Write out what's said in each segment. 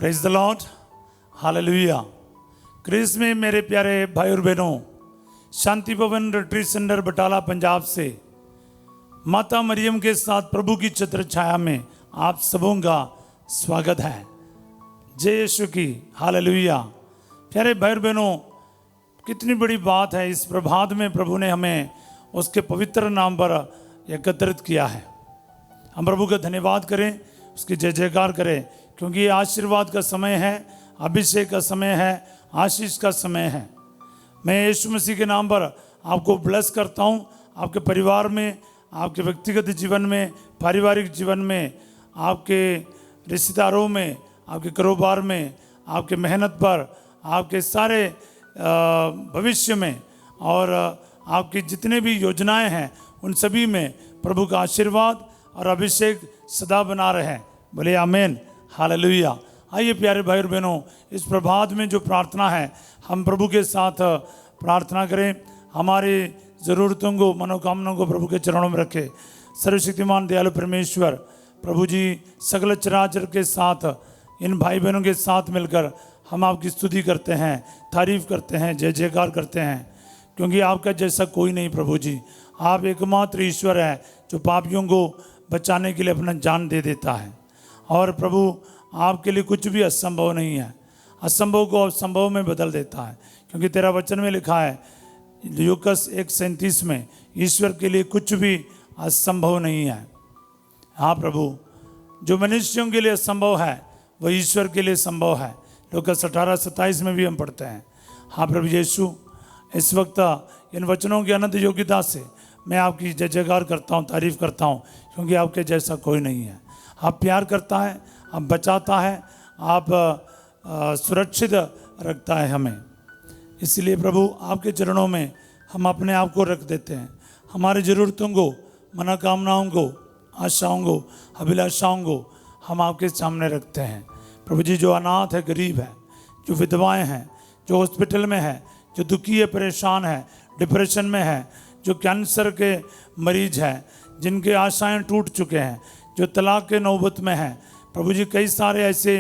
Praise the lord, hallelujah. Christ में मेरे प्यारे भाई और बहनों, शांति भवन रिट्रीट सेंटर बटाला पंजाब से माता मरियम के साथ प्रभु की छत्र छाया में आप सबों का स्वागत है। जय यीशु की, हालेलुया। प्यारे भाई और बहनों, कितनी बड़ी बात है, इस प्रभात में प्रभु ने हमें उसके पवित्र नाम पर एकत्रित किया है। हम प्रभु का धन्यवाद करें, उसकी जय जयकार करें, क्योंकि ये आशीर्वाद का समय है, अभिषेक का समय है, आशीष का समय है। मैं यीशु मसीह के नाम पर आपको ब्लेस करता हूँ। आपके परिवार में, आपके व्यक्तिगत जीवन में, पारिवारिक जीवन में, आपके रिश्तेदारों में, आपके कारोबार में, आपके मेहनत पर, आपके सारे भविष्य में और आपकी जितने भी योजनाएं हैं उन सभी में प्रभु का आशीर्वाद और अभिषेक सदा बना रहे। बोले आमीन, हालेलुया। आइए प्यारे भाई और बहनों, इस प्रभात में जो प्रार्थना है, हम प्रभु के साथ प्रार्थना करें। हमारी ज़रूरतों को, मनोकामनाओं को प्रभु के चरणों में रखें। सर्वशक्तिमान दयालु परमेश्वर प्रभु जी, सगल चराचर के साथ, इन भाई बहनों के साथ मिलकर हम आपकी स्तुति करते हैं, तारीफ करते हैं, जय जयकार करते हैं, क्योंकि आपका जैसा कोई नहीं। प्रभु जी, आप एकमात्र ईश्वर है जो पापियों को बचाने के लिए अपना जान दे देता है। और प्रभु, आपके लिए कुछ भी असंभव नहीं है। असंभव को संभव में बदल देता है, क्योंकि तेरा वचन में लिखा है लूकास 1:37 में, ईश्वर के लिए कुछ भी असंभव नहीं है। हाँ प्रभु, जो मनुष्यों के लिए असंभव है वह ईश्वर के लिए संभव है। लूकास 18:27 में भी हम पढ़ते हैं। हाँ प्रभु यीशु, इस वक्त इन वचनों की अनंत योग्यता से मैं आपकी जय जयकार करता हूँ, तारीफ करता हूँ, क्योंकि आपके जैसा कोई नहीं है। आप प्यार करता है, आप बचाता है, आप सुरक्षित रखता है हमें। इसलिए प्रभु, आपके चरणों में हम अपने आप को रख देते हैं। हमारी ज़रूरतों को, मनोकामनाओं को, आशाओं को, अभिलाषाओं को हम आपके सामने रखते हैं। प्रभु जी, जो अनाथ है, गरीब है, जो विधवाएं हैं, जो हॉस्पिटल में है, जो दुखी है, परेशान है, डिप्रेशन में है, जो कैंसर के मरीज हैं, जिनके आशाएं टूट चुके हैं, जो तलाक के नौबत में हैं, प्रभु जी, कई सारे ऐसे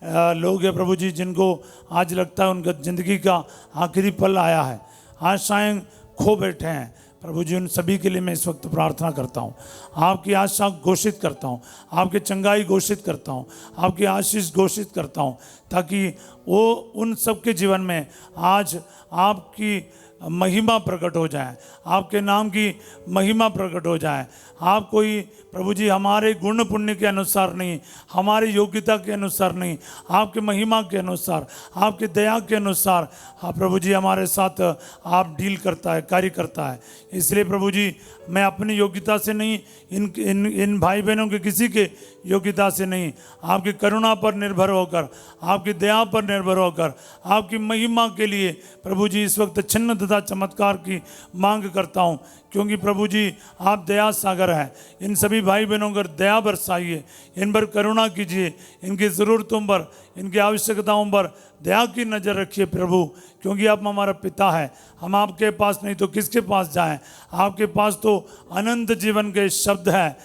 लोग हैं प्रभु जी, जिनको आज लगता है उनका ज़िंदगी का आखिरी पल आया है, आशाएं खो बैठे हैं। प्रभु जी, उन सभी के लिए मैं इस वक्त प्रार्थना करता हूँ, आपकी आशा घोषित करता हूँ, आपके चंगाई घोषित करता हूँ, आपकी आशीष घोषित करता हूँ, ताकि वो उन सब के जीवन में आज आपकी महिमा प्रकट हो जाए, आपके नाम की महिमा प्रकट हो जाए। आप कोई प्रभु जी हमारे गुण पुण्य के अनुसार नहीं, हमारी योग्यता के अनुसार नहीं, आपके महिमा के अनुसार, आपके दया के अनुसार, हाँ प्रभु जी, हमारे साथ आप डील करता है, कार्य करता है। इसलिए प्रभु जी, मैं अपनी योग्यता से नहीं, इन भाई बहनों के किसी के योग्यता से नहीं, आपकी करुणा पर निर्भर होकर, आपकी दया पर निर्भर होकर, आपकी महिमा के लिए प्रभु जी इस वक्त छिन्न तथा चमत्कार की मांग करता हूँ, क्योंकि प्रभु जी आप दया सागर हैं। इन सभी भाई बहनों पर दया बरसाइए, इन पर करुणा कीजिए, इनकी ज़रूरतों पर, इनकी आवश्यकताओं पर दया की नज़र रखिए प्रभु, क्योंकि आप हमारा पिता है। हम आपके पास नहीं तो किसके पास जाएं? आपके पास तो अनंत जीवन के शब्द हैं।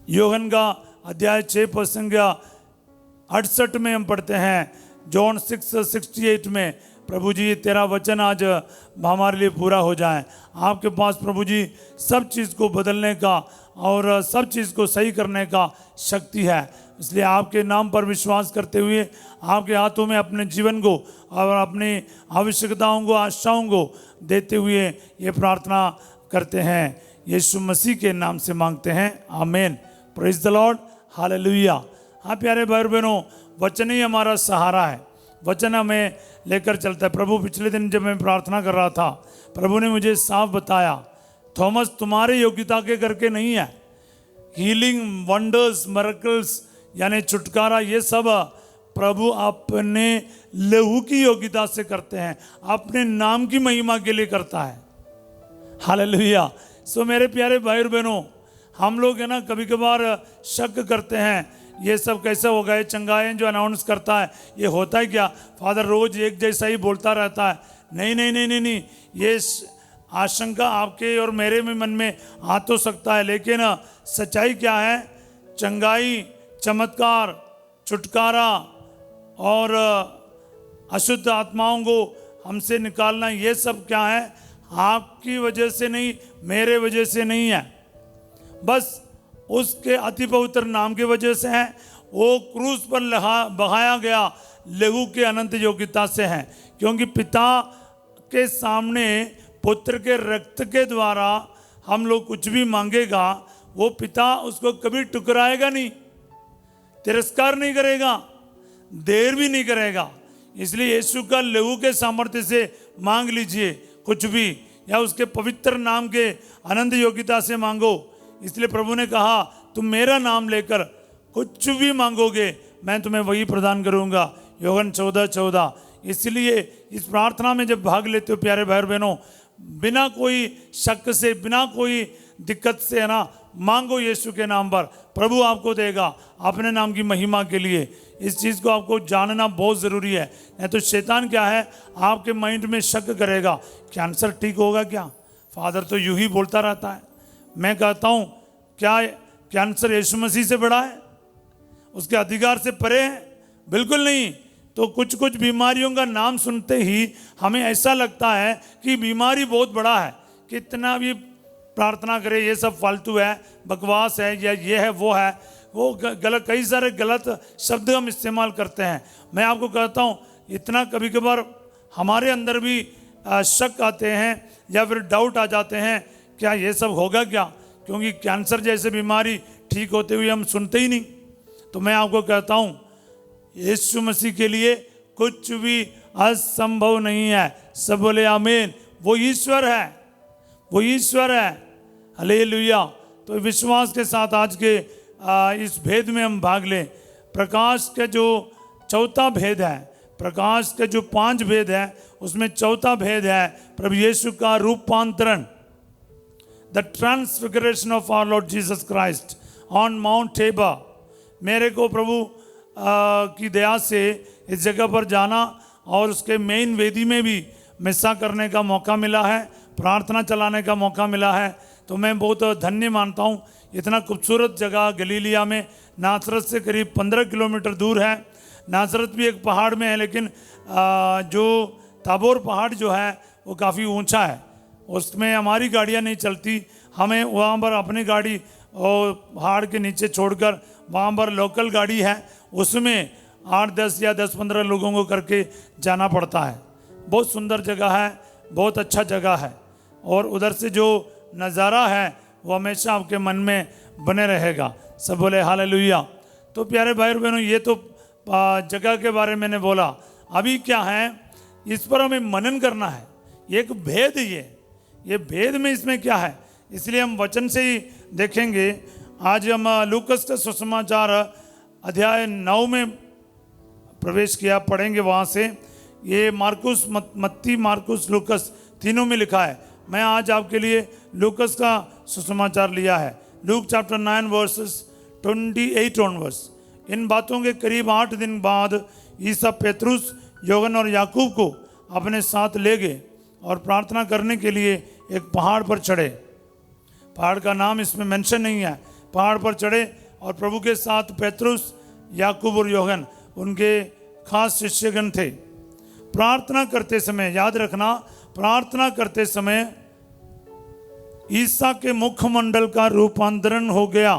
यूहन्ना का अध्याय 6 प्रसंग 68 में हम पढ़ते हैं, जॉन 6:68 में, प्रभु जी तेरा वचन आज हमारे लिए पूरा हो जाए। आपके पास प्रभु जी सब चीज़ को बदलने का और सब चीज़ को सही करने का शक्ति है। इसलिए आपके नाम पर विश्वास करते हुए आपके हाथों में अपने जीवन को और अपनी आवश्यकताओं को, आशाओं को देते हुए ये प्रार्थना करते हैं, यीशु मसीह के नाम से मांगते हैं, आमीन। Praise the lord, hallelujah. हाँ प्यारे भाई बहनों, वचन ही हमारा सहारा है, वचन हमें लेकर चलता है। प्रभु, पिछले दिन जब मैं प्रार्थना कर रहा था, प्रभु ने मुझे साफ बताया, थॉमस तुम्हारे योग्यता के करके नहीं है। हीलिंग, वंडर्स, मिरेकल्स यानी छुटकारा, ये सब प्रभु अपने लहू की योग्यता से करते हैं, अपने नाम की महिमा के लिए करता है। हालेलुया। सो मेरे प्यारे भाई और बहनों, हम लोग है ना कभी कभार शक करते हैं, ये सब कैसे हो गए? चंगाई जो अनाउंस करता है, ये होता है क्या? फादर रोज एक जैसा ही बोलता रहता है। नहीं नहीं नहीं नहीं नहीं, ये आशंका आपके और मेरे में मन में आ तो सकता है, लेकिन सच्चाई क्या है? चंगाई, चमत्कार, छुटकारा और अशुद्ध आत्माओं को हमसे निकालना, ये सब क्या है? आपकी वजह से नहीं, मेरे वजह से नहीं है, बस उसके अति पवित्र नाम की वजह से है। वो क्रूस पर बहाया गया लहू के अनंत योग्यता से है, क्योंकि पिता के सामने पुत्र के रक्त के द्वारा हम लोग कुछ भी मांगेगा, वो पिता उसको कभी टुकराएगा नहीं, तिरस्कार नहीं करेगा, देर भी नहीं करेगा। इसलिए यीशु का लहू के सामर्थ्य से मांग लीजिए कुछ भी, या उसके पवित्र नाम के अनंत योग्यता से मांगो। इसलिए प्रभु ने कहा, तुम मेरा नाम लेकर कुछ भी मांगोगे मैं तुम्हें वही प्रदान करूंगा, योहन 14:14। इसलिए इस प्रार्थना में जब भाग लेते हो प्यारे भाई बहनों, बिना कोई शक से, बिना कोई दिक्कत से, है ना, मांगो यीशु के नाम पर, प्रभु आपको देगा अपने नाम की महिमा के लिए। इस चीज़ को आपको जानना बहुत ज़रूरी है, नहीं तो शैतान क्या है, आपके माइंड में शक करेगा, कैंसर ठीक होगा क्या? फादर तो यूं ही बोलता रहता है। मैं कहता हूँ, क्या कैंसर यीशु मसीह से बड़ा है? उसके अधिकार से परे है? बिल्कुल नहीं। तो कुछ कुछ बीमारियों का नाम सुनते ही हमें ऐसा लगता है कि बीमारी बहुत बड़ा है, कितना भी प्रार्थना करें ये सब फालतू है, बकवास है, या ये है वो है, वो गलत, कई सारे गलत शब्द हम इस्तेमाल करते हैं। मैं आपको कहता हूँ, इतना कभी कभार हमारे अंदर भी शक आते हैं या फिर डाउट आ जाते हैं, क्या ये सब होगा क्या? क्योंकि कैंसर जैसे बीमारी ठीक होते हुए हम सुनते ही नहीं। तो मैं आपको कहता हूँ, यीशु मसीह के लिए कुछ भी असंभव नहीं है। सब बोले आमीन। वो ईश्वर है, वो ईश्वर है। हालेलुया। तो विश्वास के साथ आज के इस भेद में हम भाग लें। प्रकाश के जो चौथा भेद है, प्रकाश के जो 5 भेद है, उसमें चौथा भेद है प्रभु यीशु का रूपांतरण, the transfiguration of our Lord Jesus Christ on Mount Tabor. मेरे को प्रभु की दया से इस जगह पर जाना और उसके मेन वेदी में भी मिस्सा करने का मौका मिला है, प्रार्थना चलाने का मौका मिला है। तो मैं बहुत धन्य मानता हूँ। इतना खूबसूरत जगह गलीलिया में, नासरत से करीब 15 किलोमीटर दूर है। नासरत भी एक पहाड़ में है, लेकिन जो ताबोर पहाड़ जो है वो काफ़ी ऊंचा है, उसमें हमारी गाड़ियाँ नहीं चलती। हमें वहाँ पर अपनी गाड़ी और पहाड़ के नीचे छोड़कर वहाँ पर लोकल गाड़ी है, उसमें 8-10 या 10-15 लोगों को करके जाना पड़ता है। बहुत सुंदर जगह है, बहुत अच्छा जगह है, और उधर से जो नज़ारा है वो हमेशा आपके मन में बने रहेगा। सब बोले हालेलुया। तो प्यारे भाई और बहनों, ये तो जगह के बारे में मैंने बोला। अभी क्या है, इस पर हमें मनन करना है। ये एक भेद, ये भेद में इसमें क्या है, इसलिए हम वचन से ही देखेंगे। आज हम लूकस का सुसमाचार अध्याय 9 में प्रवेश किया, पढ़ेंगे वहाँ से। ये मार्कुस, मत्ती, मार्कुस, लूकस तीनों में लिखा है। मैं आज आपके लिए लूकस का सुसमाचार लिया है। Luke chapter 9 verses 28 onwards. इन बातों के करीब 8 दिन बाद ईसा पेतरुस, योहन और याकूब को अपने साथ ले गए और प्रार्थना करने के लिए एक पहाड़ पर चढ़े। पहाड़ का नाम इसमें मेंशन नहीं है। पहाड़ पर चढ़े और प्रभु के साथ पेतरुस, याकूब और योहन उनके खास शिष्यगण थे। प्रार्थना करते समय, याद रखना, प्रार्थना करते समय ईसा के मुखमंडल का रूपांतरण हो गया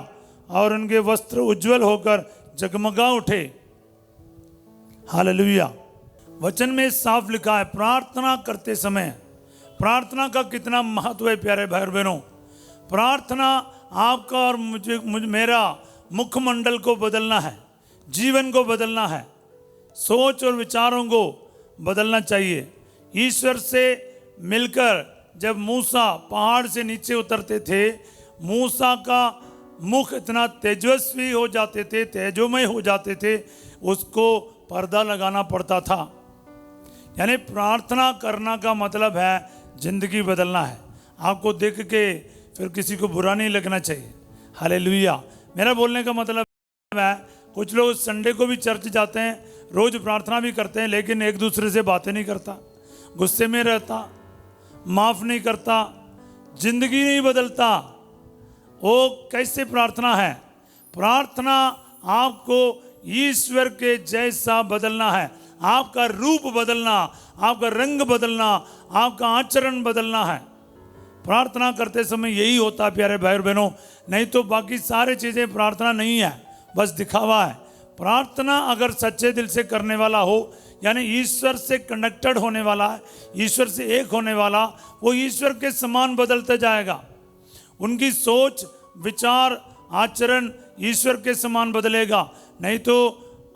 और उनके वस्त्र उज्जवल होकर जगमगा उठे। हालेलुया। वचन में साफ लिखा है, प्रार्थना करते समय। प्रार्थना का कितना महत्व है प्यारे भाई बहनों। प्रार्थना आपका और मेरा मुखमंडल को बदलना है, जीवन को बदलना है, सोच और विचारों को बदलना चाहिए। ईश्वर से मिलकर जब मूसा पहाड़ से नीचे उतरते थे, मूसा का मुख इतना तेजस्वी हो जाते थे, तेजोमय हो जाते थे, उसको पर्दा लगाना पड़ता था। यानी प्रार्थना करना का मतलब है जिंदगी बदलना है। आपको देख के फिर किसी को बुरा नहीं लगना चाहिए। हालेलुया। मेरा बोलने का मतलब है, कुछ लोग संडे को भी चर्च जाते हैं, रोज प्रार्थना भी करते हैं, लेकिन एक दूसरे से बातें नहीं करता, गुस्से में रहता, माफ नहीं करता, जिंदगी नहीं बदलता। वो कैसे प्रार्थना है? प्रार्थना आपको ईश्वर के जैसा बदलना है, आपका रूप बदलना, आपका रंग बदलना, आपका आचरण बदलना है। प्रार्थना करते समय यही होता है प्यारे भाई और बहनों, नहीं तो बाकी सारी चीज़ें प्रार्थना नहीं है, बस दिखावा है। प्रार्थना अगर सच्चे दिल से करने वाला हो, यानी ईश्वर से कनेक्टेड होने वाला है, ईश्वर से एक होने वाला, वो ईश्वर के समान बदलते जाएगा। उनकी सोच, विचार, आचरण ईश्वर के समान बदलेगा। नहीं तो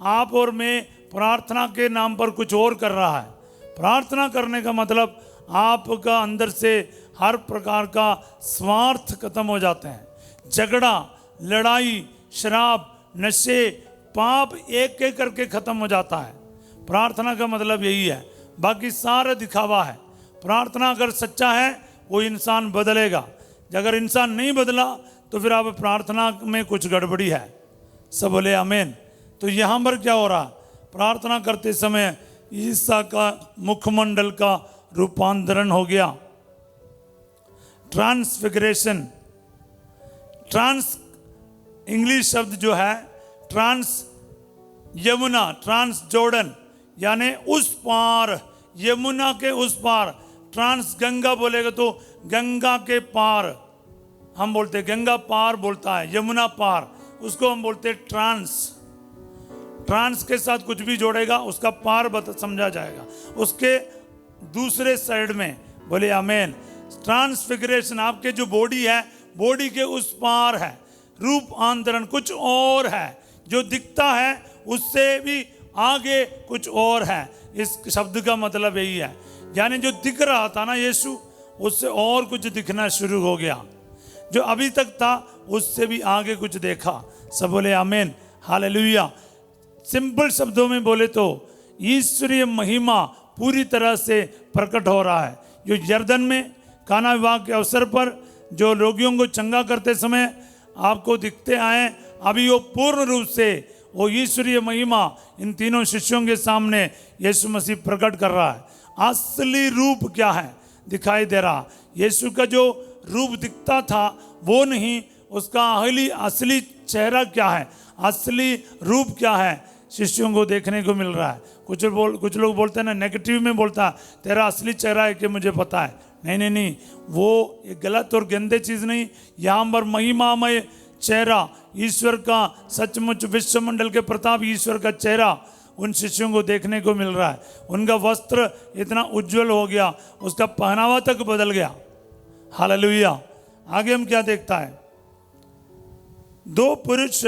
आप और मैं प्रार्थना के नाम पर कुछ और कर रहा है। प्रार्थना करने का मतलब आपका अंदर से हर प्रकार का स्वार्थ खत्म हो जाते हैं। झगड़ा, लड़ाई, शराब, नशे, पाप एक एक करके खत्म हो जाता है। प्रार्थना का मतलब यही है, बाकी सारा दिखावा है। प्रार्थना अगर सच्चा है वो इंसान बदलेगा, अगर इंसान नहीं बदला तो फिर आप प्रार्थना में कुछ गड़बड़ी है। सब बोले आमीन। तो यहाँ पर क्या हो रहा, प्रार्थना करते समय ईसा का मुखमंडल का रूपांतरण हो गया, ट्रांसफिगरेशन। ट्रांस इंग्लिश शब्द जो है ट्रांस, यमुना, ट्रांस जॉर्डन, यानी उस पार, यमुना के उस पार। ट्रांस गंगा बोलेगा तो गंगा के पार हम बोलते, गंगा पार बोलता है, यमुना पार, उसको हम बोलते ट्रांस। ट्रांस के साथ कुछ भी जोड़ेगा उसका पार समझा जाएगा, उसके दूसरे साइड में। बोले आमीन। ट्रांसफिगरेशन, आपके जो बॉडी है, बॉडी के उस पार है। रूपांतरण कुछ और है, जो दिखता है उससे भी आगे कुछ और है। इस शब्द का मतलब यही है, यानी जो दिख रहा था ना यीशु, उससे और कुछ दिखना शुरू हो गया। जो अभी तक था उससे भी आगे कुछ देखा। सब बोले आमीन, हालेलुया। सिंपल शब्दों में बोले तो ईश्वरीय महिमा पूरी तरह से प्रकट हो रहा है। जो यरदन में काना विवाह के अवसर पर जो रोगियों को चंगा करते समय आपको दिखते आए, अभी वो पूर्ण रूप से वो ईश्वरीय महिमा इन तीनों शिष्यों के सामने यीशु मसीह प्रकट कर रहा है। असली रूप क्या है दिखाई दे रहा। यीशु का जो रूप दिखता था वो नहीं, उसका असली चेहरा क्या है, असली रूप क्या है, शिष्यों को देखने को मिल रहा है। कुछ लोग बोलते हैं ना, नेगेटिव में बोलता है तेरा असली चेहरा है कि मुझे पता है। नहीं नहीं नहीं, वो एक गलत और गंदे चीज़ नहीं। यहाँ पर महिमामय चेहरा ईश्वर का, सचमुच विश्वमंडल के प्रताप ईश्वर का चेहरा उन शिष्यों को देखने को मिल रहा है। उनका वस्त्र इतना उज्जवल हो गया, उसका पहनावा तक बदल गया। हालेलुया। आगे हम क्या देखता है, दो पुरुष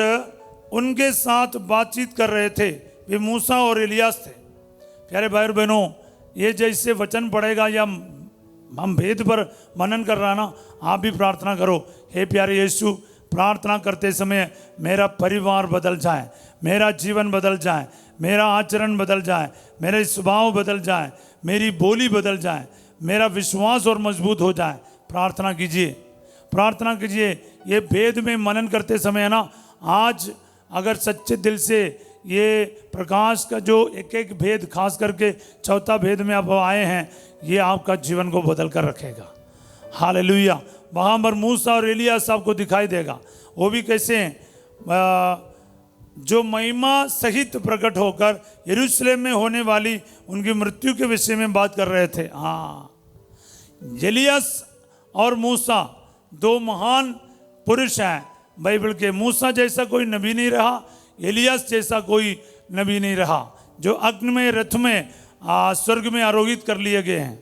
उनके साथ बातचीत कर रहे थे, वे मूसा और इलियास थे। प्यारे भाई और बहनों, ये जैसे वचन पढ़ेगा या हम भेद पर मनन कर रहा ना, आप भी प्रार्थना करो, हे प्यारे यीशु, प्रार्थना करते समय मेरा परिवार बदल जाए, मेरा जीवन बदल जाए, मेरा आचरण बदल जाए, मेरा स्वभाव बदल जाए, मेरी बोली बदल जाए, मेरा विश्वास और मजबूत हो जाए। प्रार्थना कीजिए, प्रार्थना कीजिए। ये भेद में मनन करते समय है ना, आज अगर सच्चे दिल से ये प्रकाश का जो एक एक भेद, खास करके चौथा भेद में आप आए हैं, ये आपका जीवन को बदल कर रखेगा। हालेलुया। वहाँ पर मूसा और एलियास आपको दिखाई देगा। वो भी कैसे हैं, जो महिमा सहित प्रकट होकर यरूशलेम में होने वाली उनकी मृत्यु के विषय में बात कर रहे थे। हाँ, एलियास और मूसा दो महान पुरुष हैं बाइबल के। मूसा जैसा कोई नबी नहीं रहा, एलियास जैसा कोई नबी नहीं रहा, जो अग्नि में रथ में स्वर्ग में आरोहित कर लिए गए हैं।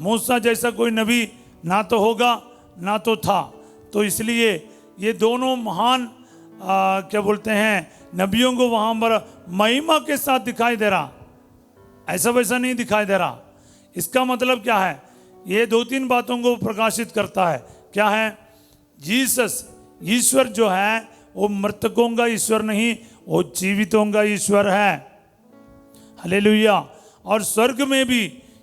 मूसा जैसा कोई नबी ना तो होगा ना तो था। तो इसलिए ये दोनों महान क्या बोलते हैं, नबियों को वहाँ पर महिमा के साथ दिखाई दे रहा, ऐसा वैसा नहीं दिखाई दे रहा। इसका मतलब क्या है, ये दो तीन बातों को प्रकाशित करता है। क्या है, जीसस ईश्वर जो है वो मृतकों का ईश्वर नहीं, वो जीवितों का ईश्वर है। हालेलुया। और स्वर्ग में भी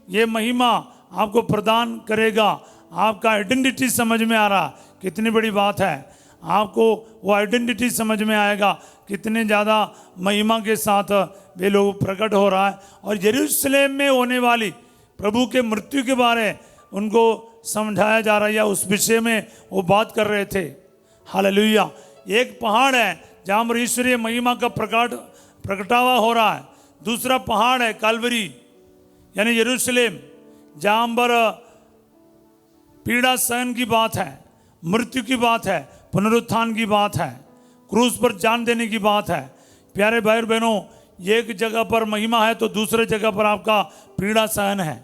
ये महिमा आपको प्रदान करेगा। आपका आइडेंटिटी समझ में आ रहा, कितनी बड़ी बात है। आपको वो आइडेंटिटी समझ में आएगा, कितने ज़्यादा महिमा के साथ वे लोग प्रकट हो रहा है। और यरूशलेम में होने वाली प्रभु के मृत्यु के बारे उनको समझाया जा रहा है, या उस विषय में वो बात कर रहे थे। हालेलुया। एक पहाड़ है जहाँ पर ईश्वरीय महिमा का प्रगटावा हो रहा है। दूसरा पहाड़ है कालवरी यानी यरूशलेम, जहाँ पर पीड़ा सहन की बात है, मृत्यु की बात है, पुनरुत्थान की बात है, क्रूस पर जान देने की बात है। प्यारे भाई और बहनों, एक जगह पर महिमा है तो दूसरे जगह पर आपका पीड़ा सहन है।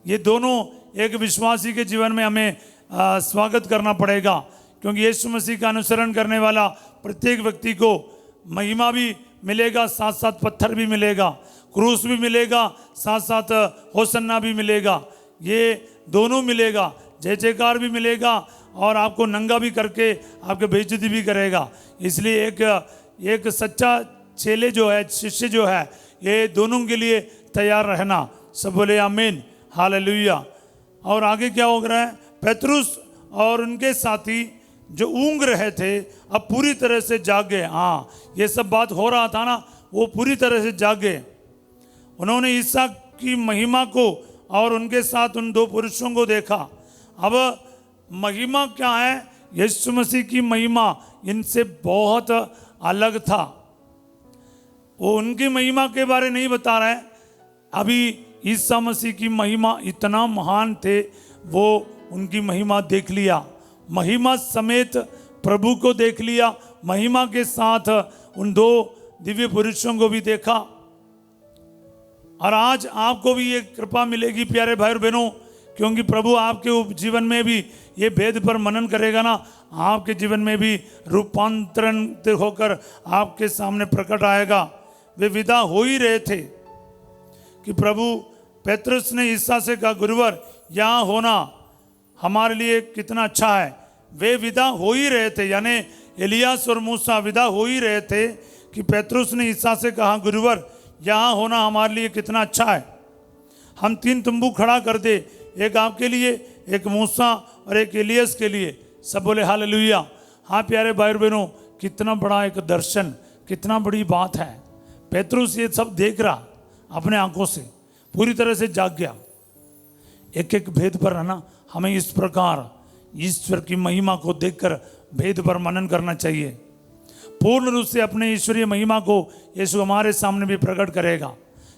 ये दोनों एक विश्वासी के जीवन में हमें स्वागत करना पड़ेगा, क्योंकि यीशु मसीह का अनुसरण करने वाला प्रत्येक व्यक्ति को महिमा भी मिलेगा, साथ साथ पत्थर भी मिलेगा, क्रूस भी मिलेगा, साथ साथ होसन्ना भी मिलेगा। ये दोनों मिलेगा, जय जयकार भी मिलेगा और आपको नंगा भी करके आपके बेइज्जती भी करेगा। इसलिए एक सच्चा चेले जो है, शिष्य जो है, ये दोनों के लिए तैयार रहना। सब बोले आमीन, हालेलुया। और आगे क्या हो रहा है? पेतरुस और उनके साथी जो ऊँग रहे थे अब पूरी तरह से जाग गए। हाँ, ये सब बात हो रहा था ना, वो पूरी तरह से जाग गए। उन्होंने ईसा की महिमा को और उनके साथ उन दो पुरुषों को देखा। अब महिमा क्या है? यीशु मसीह की महिमा इनसे बहुत अलग था। वो उनकी महिमा के बारे नहीं बता रहा है। अभी ईसा मसीह की महिमा इतना महान थे, वो उनकी महिमा देख लिया, महिमा समेत प्रभु को देख लिया, महिमा के साथ उन दो दिव्य पुरुषों को भी देखा। और आज आपको भी ये कृपा मिलेगी प्यारे भाई और बहनों, क्योंकि प्रभु आपके जीवन में भी ये भेद पर मनन करेगा ना, आपके जीवन में भी रूपांतरण होकर आपके सामने प्रकट आएगा। वे विदा हो ही रहे थे कि प्रभु पेतरुस ने ईसा से कहा, गुरुवर यहाँ होना हमारे लिए कितना अच्छा है। वे विदा हो ही रहे थे, यानी एलियास और मूसा विदा हो ही रहे थे कि पेतरुस ने ईसा से कहा, गुरुवर यहाँ होना हमारे लिए कितना अच्छा है। हम 3 तंबू खड़ा कर दे, एक आपके लिए, एक मूसा और एक एलियस के लिए। सब बोले हालेलुया। हाँ प्यारे भाई और बहनों, कितना बड़ा एक दर्शन, कितना बड़ी बात है। पेतरुस ये सब देख रहा अपने आंखों से, पूरी तरह से जाग गया। एक एक भेद पर है ना, हमें इस प्रकार ईश्वर की महिमा को देखकर भेद पर मनन करना चाहिए। पूर्ण रूप से अपने ईश्वरीय महिमा को यीशु हमारे सामने भी प्रकट करेगा।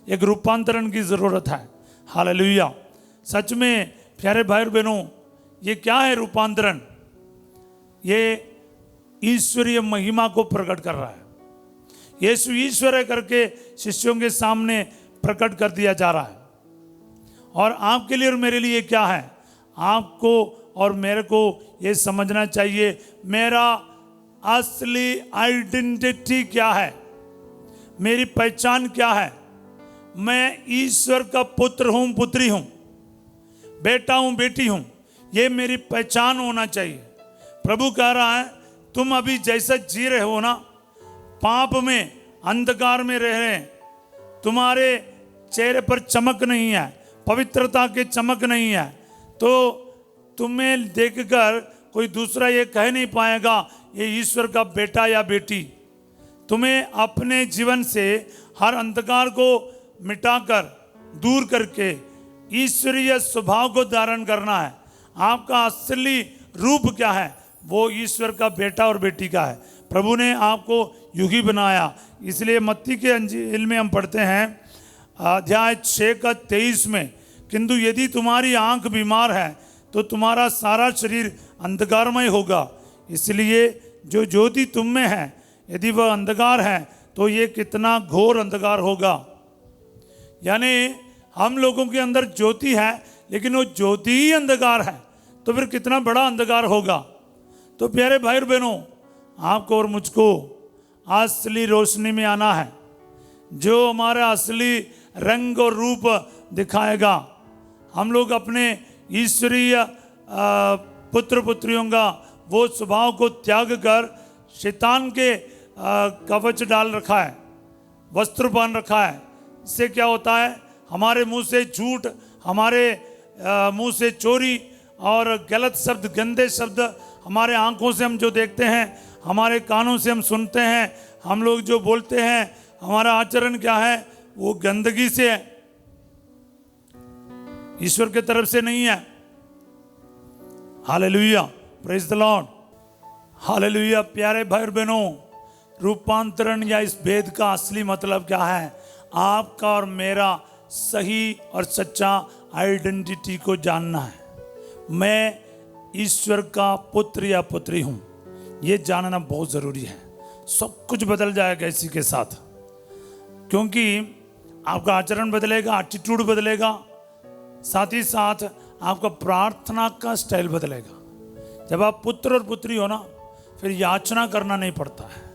एक रूपांतरण की जरूरत है। हालेलुया। सच में प्यारे भाई और बहनों, ये क्या है रूपांतरण? ये ईश्वरीय महिमा को प्रकट कर रहा है। यीशु ईश्वर है करके शिष्यों के सामने प्रकट कर दिया जा रहा है। और आपके लिए और मेरे लिए क्या है? आपको और मेरे को ये समझना चाहिए, मेरा असली आइडेंटिटी क्या है, मेरी पहचान क्या है। मैं ईश्वर का पुत्र हूं, पुत्री हूं, बेटा हूं, बेटी हूं। ये मेरी पहचान होना चाहिए। प्रभु कह रहा है, तुम अभी जैसा जी रहे हो ना, पाप में, अंधकार में रह रहे हैं, तुम्हारे चेहरे पर चमक नहीं है, पवित्रता के चमक नहीं है, तो तुम्हें देखकर कोई दूसरा ये कह नहीं पाएगा ये ईश्वर का बेटा या बेटी। तुम्हें अपने जीवन से हर अंधकार को मिटाकर, दूर करके ईश्वरीय स्वभाव को धारण करना है। आपका असली रूप क्या है? वो ईश्वर का बेटा और बेटी का है। प्रभु ने आपको युगी बनाया। इसलिए मत्ती के अंजील में हम पढ़ते हैं अध्याय 6 का 23 में, किंतु यदि तुम्हारी आंख बीमार है तो तुम्हारा सारा शरीर अंधकारमय होगा। इसलिए जो ज्योति तुम में है, यदि वह अंधकार है तो ये कितना घोर अंधकार होगा। यानी हम लोगों के अंदर ज्योति है, लेकिन वो ज्योति ही अंधकार है, तो फिर कितना बड़ा अंधकार होगा। तो प्यारे भाई और बहनों, आपको और मुझको असली रोशनी में आना है, जो हमारा असली रंग और रूप दिखाएगा। हम लोग अपने ईश्वरीय पुत्र पुत्रियों का वो स्वभाव को त्याग कर शैतान के कवच डाल रखा है, वस्त्र पहन रखा है। इससे क्या होता है? हमारे मुंह से झूठ, हमारे मुंह से चोरी और गलत शब्द, गंदे शब्द, हमारे आंखों से हम जो देखते हैं, हमारे कानों से हम सुनते हैं, हम लोग जो बोलते हैं, हमारा आचरण क्या है? वो गंदगी से है, ईश्वर की तरफ से नहीं है। Hallelujah, praise the lord, hallelujah. प्यारे भाई और बहनों, रूपांतरण या इस भेद का असली मतलब क्या है? आपका और मेरा सही और सच्चा आइडेंटिटी को जानना है। मैं ईश्वर का पुत्र या पुत्री हूं, ये जानना बहुत जरूरी है। सब कुछ बदल जाएगा इसी के साथ, क्योंकि आपका आचरण बदलेगा, एटीट्यूड बदलेगा, साथ ही साथ आपका प्रार्थना का स्टाइल बदलेगा। जब आप पुत्र और पुत्री हो ना, फिर याचना करना नहीं पड़ता है।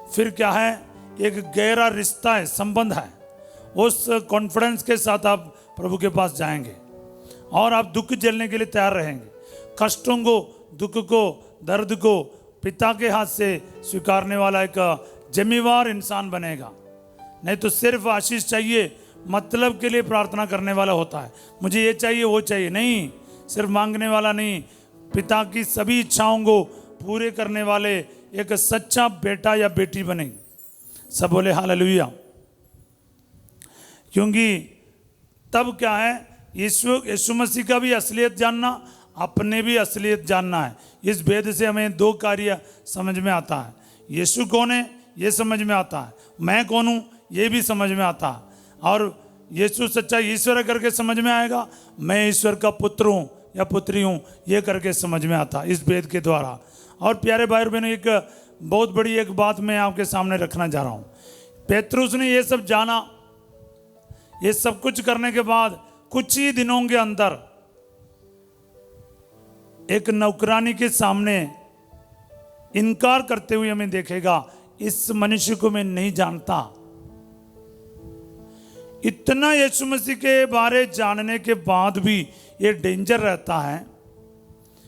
फिर क्या है? एक गहरा रिश्ता है, संबंध है। उस कॉन्फिडेंस के साथ आप प्रभु के पास जाएंगे और आप दुख झेलने के लिए तैयार रहेंगे। कष्टों को, दुख को, दर्द को पिता के हाथ से स्वीकारने वाला एक जिम्मेवार इंसान बनेगा। नहीं तो सिर्फ आशीष चाहिए मतलब के लिए प्रार्थना करने वाला होता है। मुझे ये चाहिए, वो चाहिए, नहीं, सिर्फ मांगने वाला नहीं, पिता की सभी इच्छाओं को पूरे करने वाले एक सच्चा बेटा या बेटी बनेंगे। सब बोले हालेलुया। क्योंकि तब क्या है, यीशु मसीह का भी असलियत जानना, अपने भी असलियत जानना है। इस भेद से हमें दो कार्य समझ में आता है। यीशु कौन है ये समझ में आता है, मैं कौन हूँ ये भी समझ में आता है। और यीशु सच्चा ईश्वर करके समझ में आएगा, मैं ईश्वर का पुत्र हूँ या पुत्री हूँ ये करके समझ में आता इस भेद के द्वारा। और प्यारे भाई और बहनों, एक बहुत बड़ी एक बात मैं आपके सामने रखना चाह रहा हूँ। पेतरुस ने ये सब जाना, ये सब कुछ करने के बाद कुछ ही दिनों के अंदर एक नौकरानी के सामने इनकार करते हुए हमें देखेगा, इस मनुष्य को मैं नहीं जानता। इतना यीशु मसीह के बारे जानने के बाद भी ये डेंजर रहता है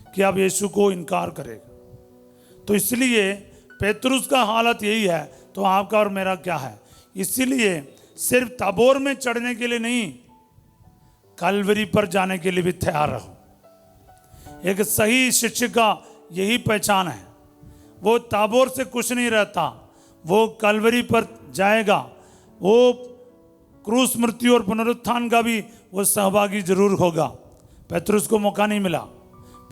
कि आप यीशु को इनकार करेगा। तो इसलिए पेतरुस का हालत यही है, तो आपका और मेरा क्या है? इसीलिए सिर्फ ताबोर में चढ़ने के लिए नहीं, कलवरी पर जाने के लिए भी तैयार रहो। एक सही शिष्य का यही पहचान है। वो ताबोर से कुछ नहीं रहता, वो कलवरी पर जाएगा। वो क्रूस, मृत्यु और पुनरुत्थान का भी वो सहभागी जरूर होगा। पेतरुस को मौका नहीं मिला।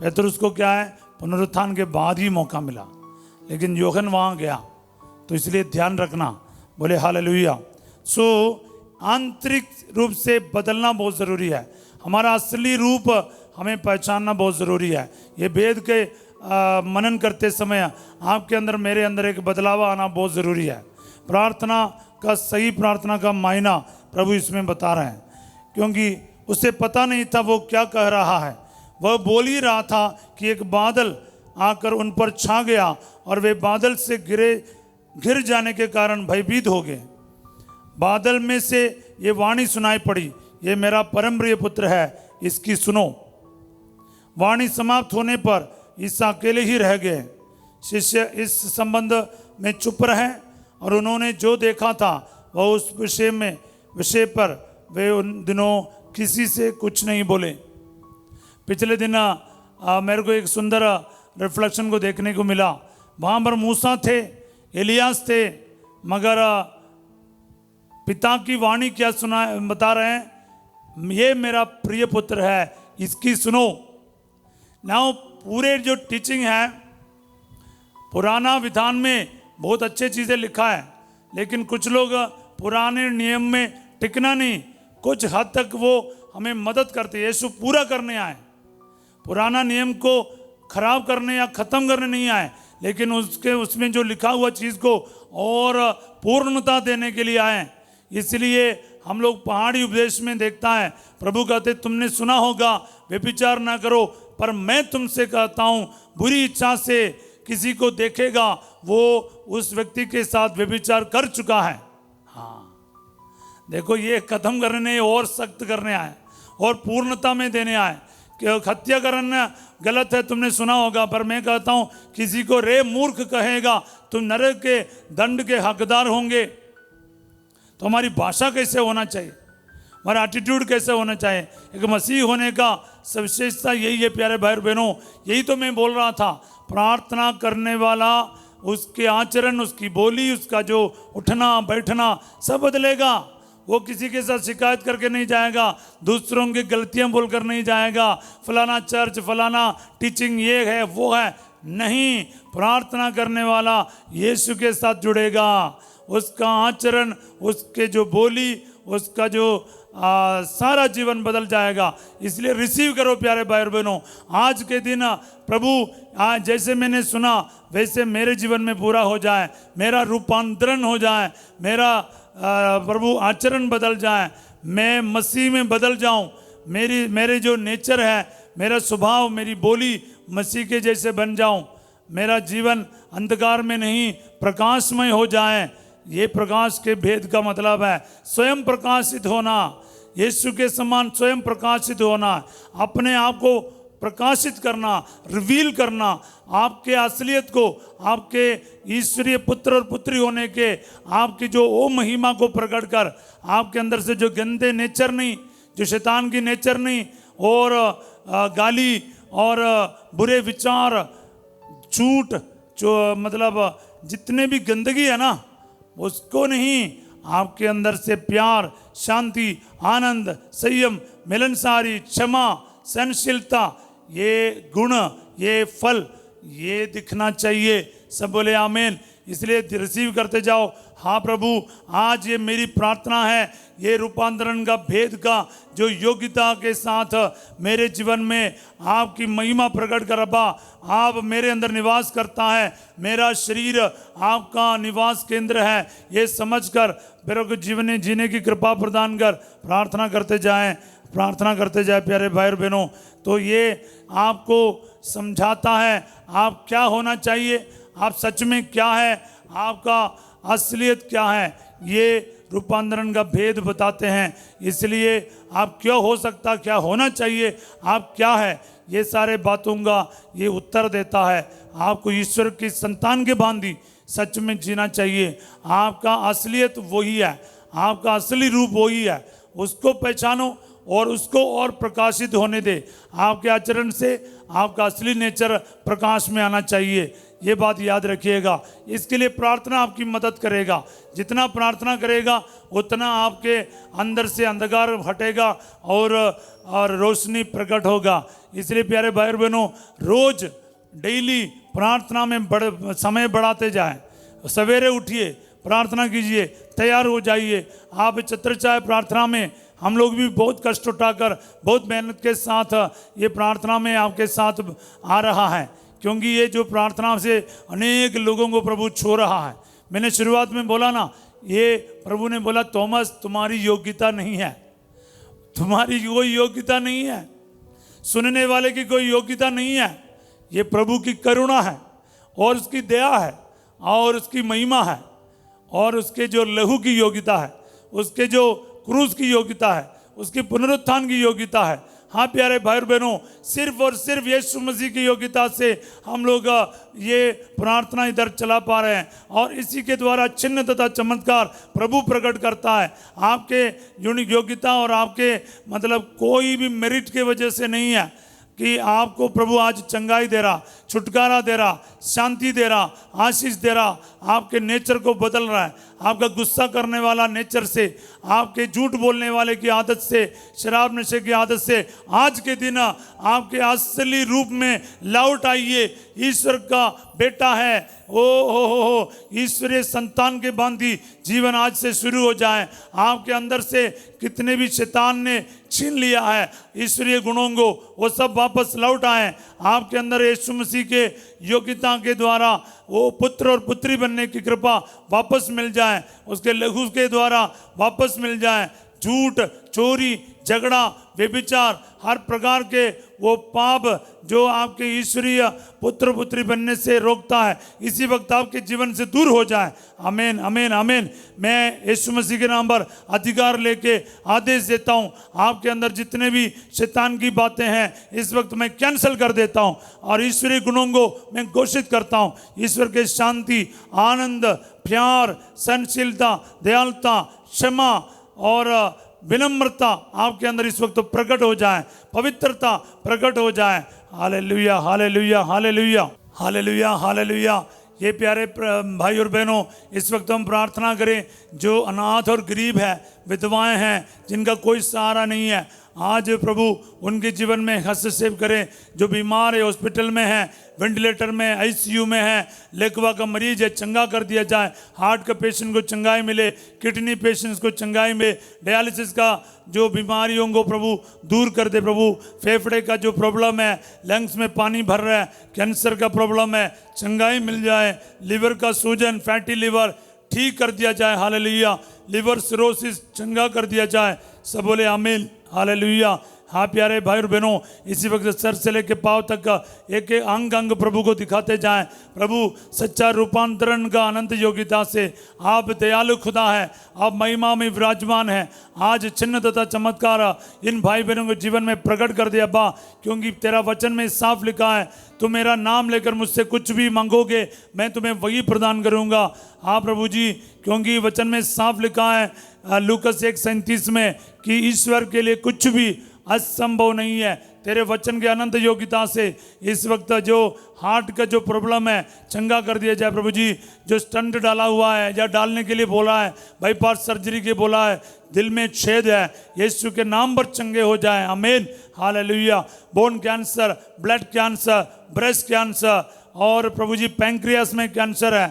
पेतरुस को क्या है, पुनरुत्थान के बाद ही मौका मिला, लेकिन यूहन्ना वहाँ गया। तो इसलिए ध्यान रखना, बोले हालेलुया। सो आंतरिक रूप से बदलना बहुत ज़रूरी है। हमारा असली रूप हमें पहचानना बहुत ज़रूरी है। ये वेद के मनन करते समय आपके अंदर, मेरे अंदर एक बदलाव आना बहुत ज़रूरी है। प्रार्थना का, सही प्रार्थना का मायना प्रभु इसमें बता रहे हैं, क्योंकि उसे पता नहीं था वो क्या कह रहा है। वह बोल ही रहा था कि एक बादल आकर उन पर छा गया और वे बादल से घिर जाने के कारण भयभीत हो गए। बादल में से ये वाणी सुनाई पड़ी, ये मेरा परम प्रिय पुत्र है, इसकी सुनो। वाणी समाप्त होने पर ईसा अकेले ही रह गए। शिष्य इस संबंध में चुप रहे और उन्होंने जो देखा था वह उस विषय पर वे उन दिनों किसी से कुछ नहीं बोले। पिछले दिन मेरे को एक सुंदर रिफ्लेक्शन को देखने को मिला। वहाँ पर मूसा थे, एलियास थे, मगर पिता की वाणी क्या बता रहे हैं, ये मेरा प्रिय पुत्र है, इसकी सुनो। नाउ पूरे जो टीचिंग है, पुराना विधान में बहुत अच्छे चीज़ें लिखा है, लेकिन कुछ लोग पुराने नियम में टिकना नहीं, कुछ हद तक वो हमें मदद करते। यीशु पूरा करने आए, पुराना नियम को खराब करने या ख़त्म करने नहीं आए, लेकिन उसमें जो लिखा हुआ चीज़ को और पूर्णता देने के लिए आए। इसलिए हम लोग पहाड़ी उपदेश में देखता है, प्रभु कहते तुमने सुना होगा व्यभिचार ना करो, पर मैं तुमसे कहता हूँ बुरी इच्छा से किसी को देखेगा वो उस व्यक्ति के साथ व्यभिचार कर चुका है। हाँ देखो, ये खत्म करने और सख्त करने आए और पूर्णता में देने आए कि हत्या करना गलत है, तुमने सुना होगा, पर मैं कहता हूँ किसी को रे मूर्ख कहेगा तुम नरक के दंड के हकदार होंगे। तो हमारी भाषा कैसे होना चाहिए, हमारा एटीट्यूड कैसे होना चाहिए, एक मसीह होने का सविशेषता यही है प्यारे भाई और बहनों। यही तो मैं बोल रहा था, प्रार्थना करने वाला, उसके आचरण, उसकी बोली, उसका जो उठना बैठना सब बदलेगा। वो किसी के साथ शिकायत करके नहीं जाएगा, दूसरों की गलतियां बोलकर नहीं जाएगा, फलाना चर्च, फलाना टीचिंग ये है वो है, नहीं, प्रार्थना करने वाला यीशु के साथ जुड़ेगा। उसका आचरण, उसके जो बोली, उसका जो सारा जीवन बदल जाएगा। इसलिए रिसीव करो प्यारे भाई और बहनों। आज के दिन प्रभु आज जैसे मैंने सुना वैसे मेरे जीवन में पूरा हो जाए, मेरा रूपांतरण हो जाए, मेरा प्रभु आचरण बदल जाए, मैं मसीह में बदल जाऊं, मेरे जो नेचर है, मेरा स्वभाव, मेरी बोली मसीह के जैसे बन जाऊं, मेरा जीवन अंधकार में नहीं प्रकाशमय हो जाए। ये प्रकाश के भेद का मतलब है स्वयं प्रकाशित होना, यीशु के समान स्वयं प्रकाशित होना, अपने आप को प्रकाशित करना, रिवील करना, आपके असलियत को, आपके ईश्वरीय पुत्र और पुत्री होने के, आपकी जो ओ महिमा को प्रकट कर, आपके अंदर से जो गंदे नेचर नहीं, जो शैतान की नेचर नहीं, और गाली और बुरे विचार, झूठ, जो मतलब जितने भी गंदगी है ना, उसको नहीं, आपके अंदर से प्यार, शांति, आनंद, संयम, मिलनसारी, क्षमा, सहनशीलता, ये गुण, ये फल, ये दिखना चाहिए। सब बोले आमीन। इसलिए रिसीव करते जाओ। हाँ प्रभु, आज ये मेरी प्रार्थना है, ये रूपांतरण का भेद का जो योग्यता के साथ मेरे जीवन में आपकी महिमा प्रकट कर अब्बा, आप मेरे अंदर निवास करता है, मेरा शरीर आपका निवास केंद्र है, ये समझकर मेरे को जीवन जीने की कृपा प्रदान कर। प्रार्थना करते जाएं, प्रार्थना करते जाएं प्यारे भाई और बहनों। तो ये आपको समझाता है आप क्या होना चाहिए, आप सच में क्या है, आपका असलियत क्या है, ये रूपांतरण का भेद बताते हैं। इसलिए आप क्यों हो सकता, क्या होना चाहिए, आप क्या है, ये सारे बातों का ये उत्तर देता है। आपको ईश्वर की संतान के भांति सच में जीना चाहिए। आपका असलियत वही है, आपका असली रूप वही है, उसको पहचानो और उसको और प्रकाशित होने दे। आपके आचरण से आपका असली नेचर प्रकाश में आना चाहिए, ये बात याद रखिएगा। इसके लिए प्रार्थना आपकी मदद करेगा। जितना प्रार्थना करेगा उतना आपके अंदर से अंधकार हटेगा और रोशनी प्रकट होगा। इसलिए प्यारे भाई बहनों, रोज डेली प्रार्थना में समय बढ़ाते जाएं। सवेरे उठिए, प्रार्थना कीजिए, तैयार हो जाइए। आप छत्रछाया प्रार्थना में हम लोग भी बहुत कष्ट उठाकर, बहुत मेहनत के साथ ये प्रार्थना में आपके साथ आ रहा है, क्योंकि ये जो प्रार्थना से अनेक लोगों को प्रभु छू रहा है। मैंने शुरुआत में बोला ना, ये प्रभु ने बोला थॉमस तुम्हारी योग्यता नहीं है, तुम्हारी कोई योग्यता नहीं है, सुनने वाले की कोई योग्यता नहीं है, ये प्रभु की करुणा है और उसकी दया है और उसकी महिमा है और उसके जो लहू की योग्यता है, उसके जो क्रूस की योग्यता है, उसकी पुनरुत्थान की योग्यता है। हाँ प्यारे भाई और बहनों, सिर्फ और सिर्फ यीशु मसीह की योग्यता से हम लोग ये प्रार्थना इधर चला पा रहे हैं और इसी के द्वारा चिन्ह तथा चमत्कार प्रभु प्रकट करता है। आपके यूनिक योग्यता और आपके मतलब कोई भी मेरिट के वजह से नहीं है कि आपको प्रभु आज चंगाई दे रहा, छुटकारा दे रहा, शांति दे रहा, आशीष दे रहा, आपके नेचर को बदल रहा है। आपका गुस्सा करने वाला नेचर से, आपके झूठ बोलने वाले की आदत से, शराब नशे की आदत से आज के दिन आपके असली रूप में लौट आइए। ईश्वर का बेटा है, हो ईश्वरीय संतान के भांति जीवन आज से शुरू हो जाए। आपके अंदर से कितने भी शैतान ने छीन लिया है ईश्वरीय गुणों को, वो सब वापस लौट आए। आपके अंदर यीशु मसीह के योग्यता के द्वारा वो पुत्र और पुत्री बनने की कृपा वापस मिल जाए, उसके लहू के द्वारा वापस मिल जाए। झूठ, चोरी, झगड़ा, व्यभिचार, हर प्रकार के वो पाप जो आपके ईश्वरीय पुत्र पुत्री बनने से रोकता है, इसी वक्त आपके जीवन से दूर हो जाए। आमीन आमीन आमीन। मैं यीशु मसीह के नाम पर अधिकार लेके आदेश देता हूँ, आपके अंदर जितने भी शैतान की बातें हैं इस वक्त मैं कैंसिल कर देता हूँ और ईश्वरीय गुणों को मैं घोषित करता हूँ। ईश्वर के शांति, आनंद, प्यार, सहनशीलता, दयालुता, क्षमा और विनम्रता आपके अंदर इस वक्त तो प्रकट हो जाए, पवित्रता प्रकट हो जाए। Hallelujah hallelujah hallelujah hallelujah hallelujah. ये प्यारे भाई और बहनों, इस वक्त हम प्रार्थना करें जो अनाथ और गरीब है, विधवाएं हैं जिनका कोई सहारा नहीं है, आज प्रभु उनके जीवन में हस्तक्षेप करें। जो बीमार है, हॉस्पिटल में है, वेंटिलेटर में, आईसीयू में है, लेकवा का मरीज है, चंगा कर दिया जाए। हार्ट का पेशेंट को चंगाई मिले, किडनी पेशेंट्स को चंगाई मिले, डायलिसिस का जो बीमारियों को प्रभु दूर कर दे। प्रभु फेफड़े का जो प्रॉब्लम है, लंग्स में पानी भर रहा है, कैंसर का प्रॉब्लम है, चंगाई मिल जाए। लिवर का सूजन, फैटी लिवर ठीक कर दिया जाए। हालेलुया। लिवर सिरोसिस चंगा कर दिया जाए। सब बोले आमीन। हालेलुया। हाँ प्यारे भाई और बहनों, इसी वक्त सर से लेके पांव तक का एक एक अंग अंग प्रभु को दिखाते जाएं। प्रभु सच्चा रूपांतरण का अनंत योग्यता से आप दयालु खुदा है, आप महिमा में विराजमान है। आज चिन्ह तथा चमत्कार इन भाई बहनों के जीवन में प्रकट कर दे अब्बा, क्योंकि तेरा वचन में साफ लिखा है, तुम मेरा नाम लेकर मुझसे कुछ भी मांगोगे मैं तुम्हें वही प्रदान करूंगा। हाँ प्रभु जी, क्योंकि वचन में साफ लिखा है लूकस 1:37 में कि ईश्वर के लिए कुछ भी असंभव नहीं है। तेरे वचन के अनंत योग्यता से इस वक्त जो हार्ट का जो प्रॉब्लम है चंगा कर दिया जाए। प्रभु जी, जो स्टंट डाला हुआ है या डालने के लिए बोला है, बाईपास सर्जरी के बोला है, दिल में छेद है, यीशु के नाम पर चंगे हो जाए। आमीन। Hallelujah. Bone cancer, blood cancer, breast cancer और प्रभु जी पैंक्रियास में कैंसर है,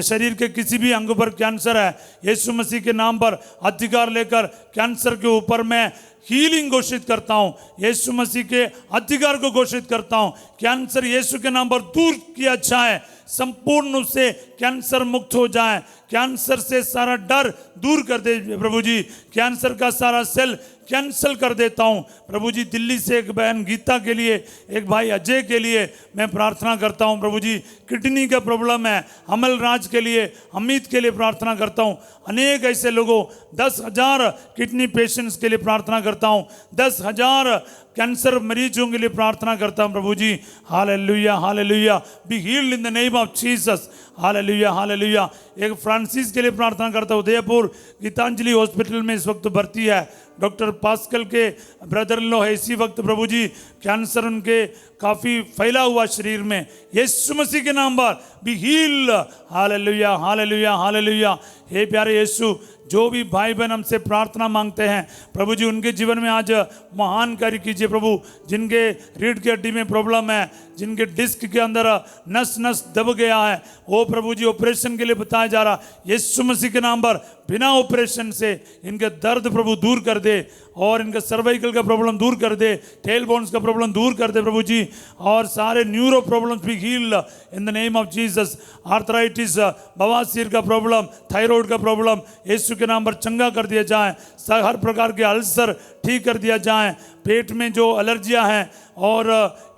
शरीर के किसी भी अंग पर कैंसर है, यीशु मसीह के नाम पर अधिकार लेकर कैंसर के ऊपर मैं हीलिंग घोषित करता हूं। यीशु मसीह के अधिकार को घोषित करता हूं। कैंसर यीशु के नाम पर दूर किया जाए, संपूर्ण रूप से कैंसर मुक्त हो जाए। कैंसर से सारा डर दूर कर दे प्रभु जी। कैंसर का सारा सेल कैंसल कर देता हूं। प्रभु जी, दिल्ली से एक बहन गीता के लिए, एक भाई अजय के लिए मैं प्रार्थना करता हूं। प्रभु जी, किडनी का प्रॉब्लम है, अमल राज के लिए, अमित के लिए प्रार्थना करता हूं। अनेक ऐसे लोगों, 10,000 किडनी पेशेंट्स के लिए प्रार्थना करता हूं, 10,000 कैंसर मरीजों के लिए प्रार्थना करता हूं। प्रभु जी, hallelujah hallelujah. Be healed in the name of Jesus. Hallelujah hallelujah. एक फ्रांसिस के लिए प्रार्थना करता हूं, उदयपुर गीतांजलि हॉस्पिटल में इस वक्त भर्ती है। डॉक्टर पास्कल के ब्रदर इन लॉ है इसी वक्त प्रभु जी, कैंसर उनके काफ़ी फैला हुआ शरीर में, यीशु मसीह के नाम पर be heal. Hallelujah hallelujah hallelujah. हे प्यारे यीशु, जो भी भाई बहन हमसे प्रार्थना मांगते हैं प्रभु जी, उनके जीवन में आज महान कार्य कीजिए प्रभु। जिनके रीढ़ की हड्डी में प्रॉब्लम है, जिनके डिस्क के अंदर नस नस दब गया है, वो प्रभु जी ऑपरेशन के लिए बताया जा रहा, यीशु मसीह के नाम पर बिना ऑपरेशन से इनके दर्द प्रभु दूर कर दे, और इनका सर्वाइकल का प्रॉब्लम दूर कर दे, टेल बोन्स का प्रॉब्लम दूर कर दे प्रभु जी, और सारे न्यूरो प्रॉब्लम्स भी heal in the name of Jesus. Arthritis, बवासीर का प्रॉब्लम, थायराइड का प्रॉब्लम यीशु के नाम पर चंगा कर दिया जाए। हर प्रकार के अल्सर ठीक कर दिया जाए। पेट में जो एलर्जियां हैं और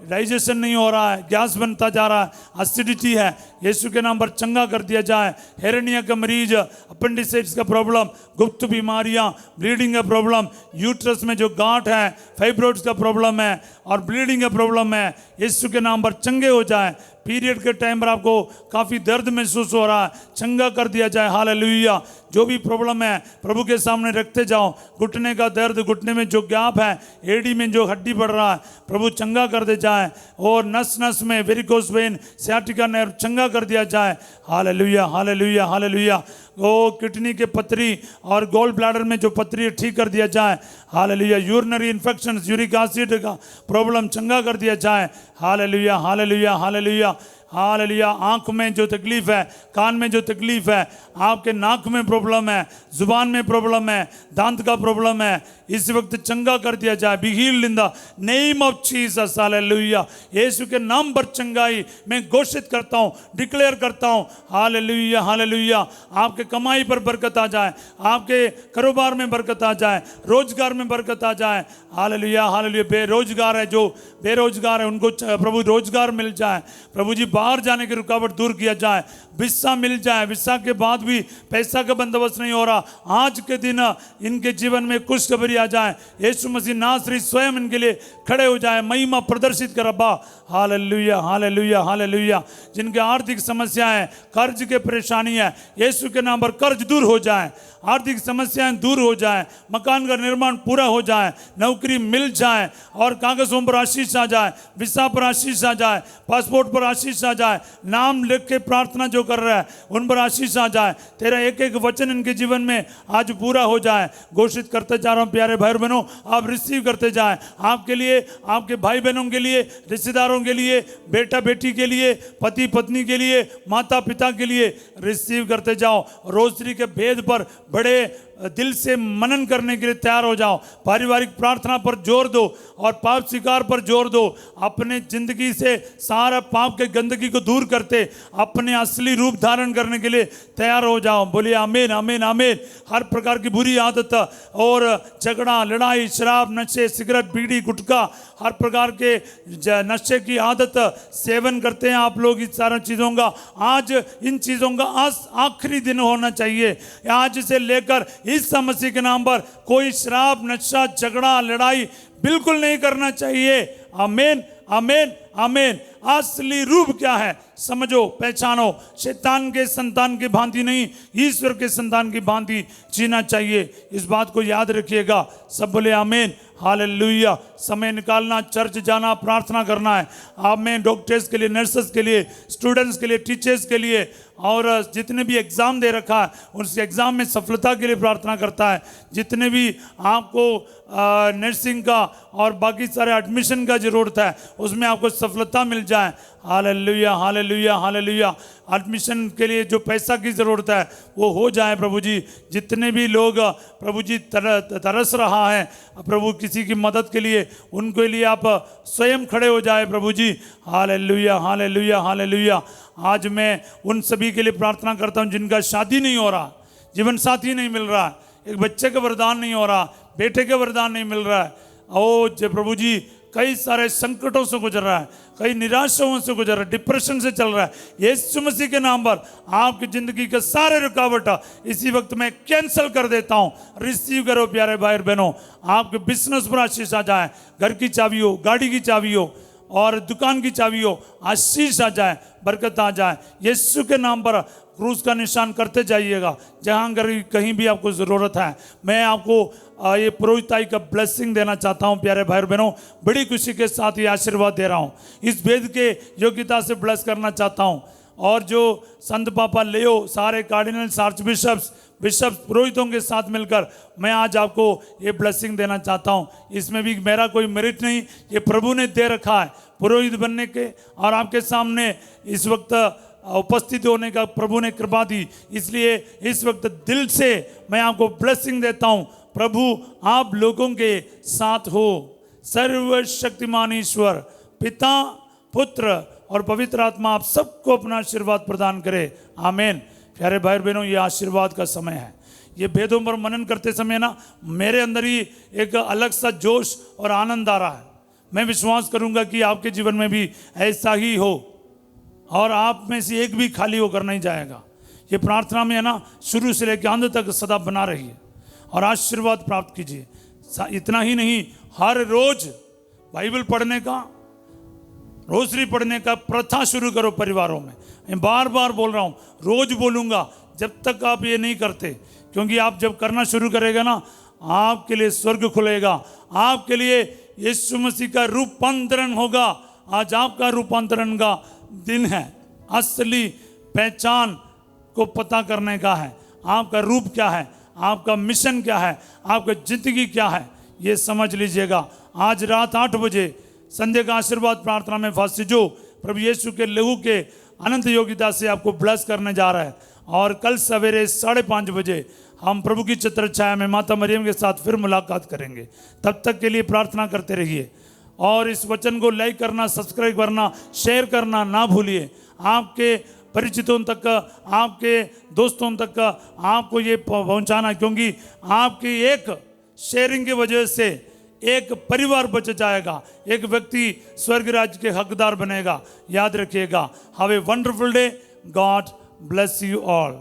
डाइजेशन नहीं हो रहा है, गैस बनता जा रहा है, एसिडिटी है, यीशु के नाम पर चंगा कर दिया जाए। हेरेनिया का मरीज, अपेंडिसाइटिस का प्रॉब्लम, गुप्त बीमारियां, ब्लीडिंग का प्रॉब्लम, यूट्रस में जो गांठ है, फाइब्रोइड्स का प्रॉब्लम है और ब्लीडिंग का प्रॉब्लम है, यीशु के नाम पर चंगे हो जाए। पीरियड के टाइम पर आपको काफ़ी दर्द महसूस हो रहा है, चंगा कर दिया जाए। हालेलुया। जो भी प्रॉब्लम है प्रभु के सामने रखते जाओ। घुटने का दर्द, घुटने में जो गैप है, एडी में जो हड्डी बढ़ रहा है, प्रभु चंगा कर दे जाए। और नस नस में वेरिकोस वेन, सियाटिका नर्व चंगा कर दिया जाए। Hallelujah hallelujah hallelujah. वो किडनी के पथरी और गोल ब्लैडर में जो पथरी ठीक कर दिया जाए। Hallelujah. Urinary infection, uric acid का प्रॉब्लम चंगा कर दिया जाए। Hallelujah hallelujah hallelujah hallelujah. आँख में जो तकलीफ है, कान में जो तकलीफ है, आपके नाक में प्रॉब्लम है, जुबान में प्रॉब्लम है, दांत का प्रॉब्लम है, इस वक्त चंगा कर दिया जाए। Be healed in the name of Jesus. Hallelujah. यीशु के नाम पर चंगाई मैं घोषित करता हूँ, डिक्लेयर करता हूँ। Hallelujah hallelujah. आपके कमाई पर बरकत आ जाए, आपके कारोबार में बरकत आ जाए, रोजगार में बरकत आ जाए। Hallelujah hallelujah. बेरोजगार है, जो बेरोजगार है उनको प्रभु रोजगार मिल जाए। प्रभु जी, बाहर जाने की रुकावट दूर किया जाए, वीसा मिल जाए। वीसा के बाद भी पैसा का बंदोबस्त नहीं हो रहा, आज के दिन इनके जीवन में खुशखबरी आ जाए। यीशु मसीह नासरी स्वयं इनके लिए खड़े हो जाए, महिमा प्रदर्शित कर अब्बा। Hallelujah hallelujah hallelujah. जिनके आर्थिक समस्याएं, कर्ज के परेशानी है, यीशु के नाम पर कर्ज दूर हो जाए, आर्थिक समस्याएं दूर हो जाए, मकान का निर्माण पूरा हो जाए, नौकरी मिल जाए और कागजों पर आशीष आ जाए, वीसा पर आशीष आ जाए, पासपोर्ट पर आशीष आ आ जाए, नाम लिख के प्रार्थना जो कर रहा है उन पर आशीष आ जाए, तेरा एक एक वचन इनके जीवन में आज पूरा हो जाए। घोषित करते जा रहा हूं प्यारे भाई बहनों, आप रिसीव करते जाएं, आपके लिए, आपके भाई बहनों के लिए, रिश्तेदारों के लिए, बेटा बेटी के लिए, पति पत्नी के लिए, माता पिता के लिए रिसीव करते जाओ। रोजरी के भेद पर बड़े दिल से मनन करने के लिए तैयार हो जाओ। पारिवारिक प्रार्थना पर जोर दो और पाप स्वीकार पर जोर दो। अपने जिंदगी से सारा पाप के गंदगी को दूर करते अपने असली रूप धारण करने के लिए तैयार हो जाओ। बोलिए आमीन आमीन आमीन। हर प्रकार की बुरी आदत और झगड़ा, लड़ाई, शराब, नशे, सिगरेट, बीड़ी, गुटखा, हर प्रकार के नशे की आदत सेवन करते हैं आप लोग, इस सारी चीज़ों का आज, इन चीज़ों का आज आखिरी दिन होना चाहिए। आज से लेकर ईसा मसीह के नाम पर कोई शराब, नशा, झगड़ा, लड़ाई बिल्कुल नहीं करना चाहिए। आमीन आमीन आमीन। असली रूप क्या है समझो, पहचानो। शैतान के संतान की भांति नहीं, ईश्वर के संतान की भांति जीना चाहिए। इस बात को याद रखिएगा। सब बोले आमीन हालेलुया। समय निकालना, चर्च जाना, प्रार्थना करना है। आमीन। डॉक्टर्स के लिए, नर्सेस के लिए, स्टूडेंट्स के लिए, टीचर्स के लिए, और जितने भी एग्ज़ाम दे रखा है उस एग्ज़ाम में सफलता के लिए प्रार्थना करता है। जितने भी आपको नर्सिंग का और बाकी सारे एडमिशन का ज़रूरत है उसमें आपको सफलता मिल जाए। Hallelujah hallelujah hallelujah. एडमिशन के लिए जो पैसा की ज़रूरत है वो हो जाए प्रभु जी। जितने भी लोग प्रभु जी तरस रहा है प्रभु किसी की मदद के लिए, उनके लिए आप स्वयं खड़े हो जाए प्रभु जी। Hallelujah hallelujah hallelujah. आज मैं उन सभी के लिए प्रार्थना करता हूँ जिनका शादी नहीं हो रहा, जीवन साथी नहीं मिल रहा, एक बच्चे का वरदान नहीं हो रहा, बेटे का वरदान नहीं मिल रहा है। ओ जय प्रभु जी, कई सारे संकटों से गुजर रहा है, कई निराशाओं से गुजर रहा है, डिप्रेशन से चल रहा है। यीशु मसीह के नाम पर आपकी जिंदगी के सारे रुकावट इसी वक्त मैं कैंसिल कर देता हूँ। रिसीव करो प्यारे भाई बहनों। आपके बिजनेस पर आशीष आ जाए, घर की चाबी हो, गाड़ी की चाबी हो और दुकान की चाबी हो, आशीष आ जाए, बरकत आ जाए। यीशु के नाम पर क्रूस का निशान करते जाइएगा जहाँ कहीं भी आपको ज़रूरत है। मैं आपको ये पुरोहिताई का ब्लेसिंग देना चाहता हूँ प्यारे भाई बहनों। बड़ी खुशी के साथ ये आशीर्वाद दे रहा हूँ, इस भेद के योग्यता से ब्लेस करना चाहता हूँ। और जो संत पापा लेओ, सारे कार्डिनल्स, आर्च बिशप्स, पुरोहितों के साथ मिलकर मैं आज आपको ये ब्लेसिंग देना चाहता हूँ। इसमें भी मेरा कोई मेरिट नहीं, ये प्रभु ने दे रखा है पुरोहित बनने के, और आपके सामने इस वक्त उपस्थित होने का प्रभु ने कृपा दी। इसलिए इस वक्त दिल से मैं आपको ब्लेसिंग देता हूँ। प्रभु आप लोगों के साथ हो। सर्वशक्तिमान ईश्वर पिता, पुत्र और पवित्र आत्मा आप सबको अपना आशीर्वाद प्रदान करे। आमीन। प्यारे भाई बहनों, ये आशीर्वाद का समय है। ये भेदों पर मनन करते समय ना मेरे अंदर ही एक अलग सा जोश और आनंद आ रहा है। मैं विश्वास करूंगा कि आपके जीवन में भी ऐसा ही हो और आप में से एक भी खाली होकर नहीं जाएगा। ये प्रार्थना में है ना, शुरू से लेकर अंत तक सदा बना रहिए और आशीर्वाद प्राप्त कीजिए। इतना ही नहीं, हर रोज बाइबल पढ़ने का, रोजरी पढ़ने का प्रथा शुरू करो परिवारों में। मैं बार बार बोल रहा हूँ, रोज बोलूँगा जब तक आप ये नहीं करते, क्योंकि आप जब करना शुरू करेगा ना आपके लिए स्वर्ग खुलेगा, आपके लिए यीशु मसीह का रूपांतरण होगा। आज आपका रूपांतरण का दिन है। असली पहचान को पता करने का है। आपका रूप क्या है, आपका मिशन क्या है, आपका जिंदगी क्या है, ये समझ लीजिएगा। आज रात 8 बजे संध्या का आशीर्वाद प्रार्थना में फांसी जो प्रभु यीशु के लहू के अनंत योग्यता से आपको ब्लेस करने जा रहा है। और कल सवेरे 5:30 बजे हम प्रभु की छत्र छाया में माता मरियम के साथ फिर मुलाकात करेंगे। तब तक के लिए प्रार्थना करते रहिए और इस वचन को लाइक करना, सब्सक्राइब करना, शेयर करना ना भूलिए। आपके परिचितों तक, आपके दोस्तों तक आपको ये पहुंचाना, क्योंकि आपकी एक शेयरिंग की वजह से एक परिवार बच जाएगा, एक व्यक्ति स्वर्ग राज्य के हकदार बनेगा। याद रखिएगा। Have a wonderful day. God bless you all.